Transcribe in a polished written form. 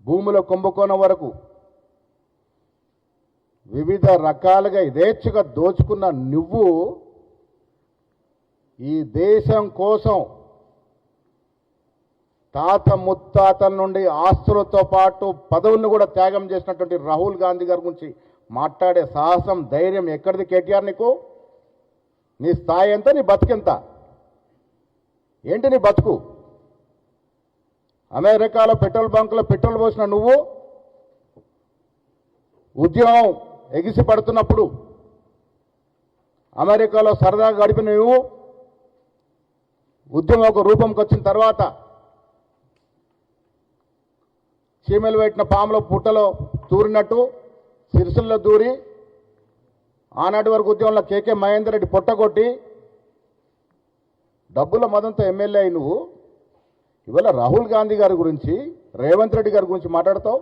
భూముల కుంభకోణం వరకు వివిధ రకాలుగా యథేచ్ఛగా దోచుకున్న నువ్వు ఈ దేశం కోసం తాత ముత్తాతల నుండి ఆస్తులతో పాటు పదవులను కూడా త్యాగం చేసినటువంటి రాహుల్ గాంధీ గారి గురించి మాట్లాడే సాహసం ధైర్యం ఎక్కడిది కేటీఆర్? నీకు నీ స్థాయి ఎంత, నీ బతుకెంత, ఏంటి నీ బతుకు? అమెరికాలో పెట్రోల్ బంకులో పెట్రోల్ పోసిన నువ్వు ఉద్యమం ఎగిసి పడుతున్నప్పుడు అమెరికాలో సరదాగా గడిపిన నువ్వు ఉద్యమం ఒక రూపంకి వచ్చిన తర్వాత చీమలు పెట్టిన పాములో పుట్టలో దూరినట్టు సిరిసిల్లో దూరి ఆనాటి వరకు ఉద్యమంలో కేకే మహేందర్ రెడ్డి పొట్టగొట్టి డబ్బుల మదంతో ఎమ్మెల్యే అయి నువ్వు ఇవాళ రాహుల్ గాంధీ గారి గురించి రేవంత్ రెడ్డి గారి గురించి మాట్లాడతావు.